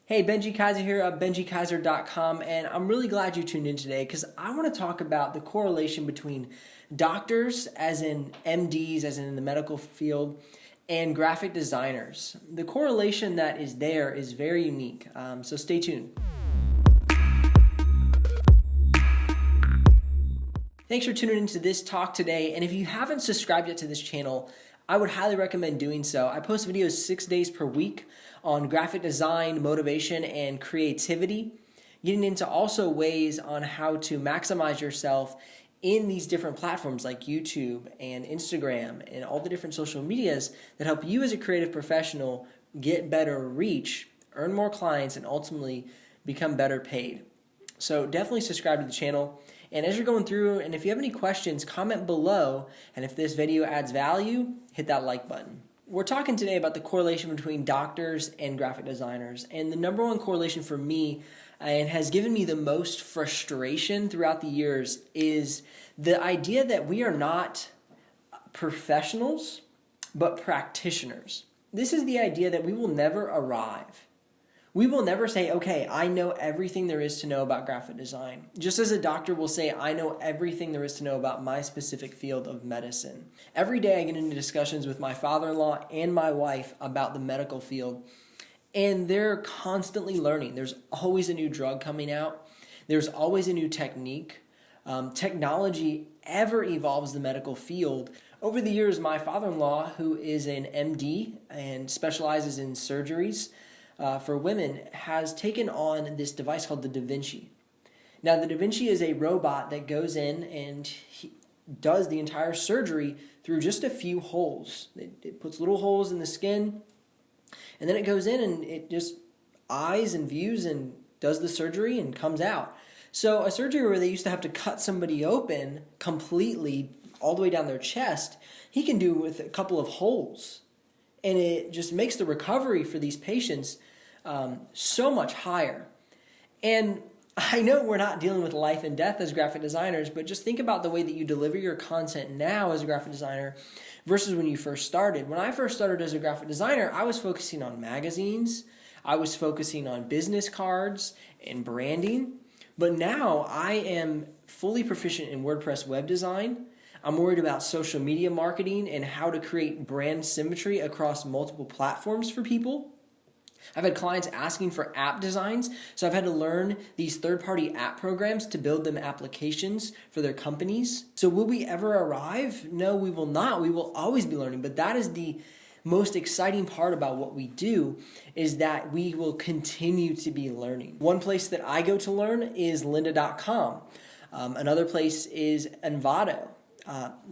Hey, Benji Kaiser here of BenjiKaiser.com, and I'm really glad you tuned in today because I want to talk about the correlation between doctors, as in MDs, as in the medical field, and graphic designers. The correlation that is there is very unique, so stay tuned. Thanks for tuning into this talk today, and if you haven't subscribed yet to this channel, I would highly recommend doing so. I post videos 6 days per week on graphic design, motivation, and creativity, getting into also ways on how to maximize yourself in these different platforms like YouTube and Instagram and all the different social medias that help you as a creative professional get better reach, earn more clients, and ultimately become better paid. So definitely subscribe to the channel. And as you're going through, and if you have any questions, comment below. And if this video adds value, hit that like button. We're talking today about the correlation between doctors and graphic designers. And the number one correlation for me, and has given me the most frustration throughout the years, is the idea that we are not professionals, but practitioners. This is the idea that we will never arrive. We will never say, okay, I know everything there is to know about graphic design. Just as a doctor will say, I know everything there is to know about my specific field of medicine. Every day I get into discussions with my father-in-law and my wife about the medical field, and they're constantly learning. There's always a new drug coming out. There's always a new technique. Technology ever evolves the medical field. Over the years, my father-in-law, who is an MD and specializes in surgeries, for women, has taken on this device called the Da Vinci. Now, the Da Vinci is a robot that goes in and he does the entire surgery through just a few holes. It puts little holes in the skin, and then it goes in and it just eyes and views and does the surgery and comes out. So a surgery where they used to have to cut somebody open completely all the way down their chest, he can do with a couple of holes. And it just makes the recovery for these patients so much higher. And I know we're not dealing with life and death as graphic designers, but just think about the way that you deliver your content now as a graphic designer versus when you first started. When I first started as a graphic designer, I was focusing on magazines, I was focusing on business cards and branding, but now I am fully proficient in WordPress web design. I'm worried about social media marketing and how to create brand symmetry across multiple platforms for people. I've had clients asking for app designs, so I've had to learn these third-party app programs to build them applications for their companies. So will we ever arrive? No, we will not. We will always be learning, but that is the most exciting part about what we do, is that we will continue to be learning. One place that I go to learn is lynda.com. Another place is Envato.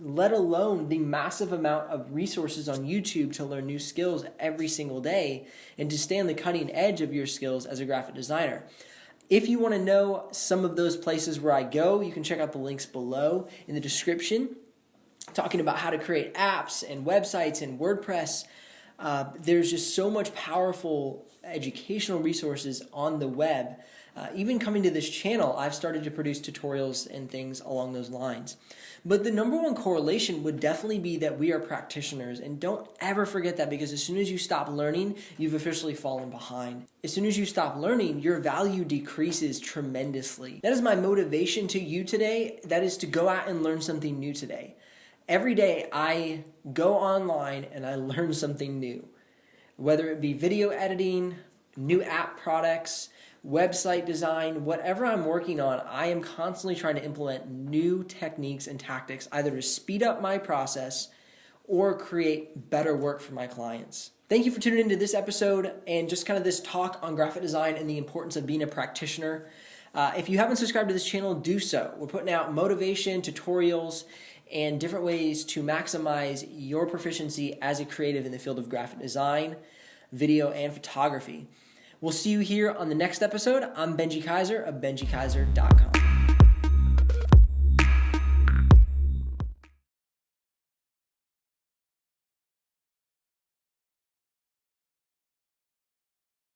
Let alone the massive amount of resources on YouTube to learn new skills every single day and to stay on the cutting edge of your skills as a graphic designer. If you want to know some of those places where I go, you can check out the links below in the description, talking about how to create apps and websites and WordPress. There's just so much powerful educational resources on the web. Even coming to this channel, I've started to produce tutorials and things along those lines. But the number one correlation would definitely be that we are practitioners. And don't ever forget that, because as soon as you stop learning, you've officially fallen behind. As soon as you stop learning, your value decreases tremendously. That is my motivation to you today. That is to go out and learn something new today. Every day I go online and I learn something new, whether it be video editing, new app products, website design, whatever I'm working on, I am constantly trying to implement new techniques and tactics, either to speed up my process or create better work for my clients. Thank you for tuning into this episode and just kind of this talk on graphic design and the importance of being a practitioner. If you haven't subscribed to this channel, do so. We're putting out motivation, tutorials, and different ways to maximize your proficiency as a creative in the field of graphic design, video, and photography. We'll see you here on the next episode. I'm Benji Kaiser of BenjiKaiser.com.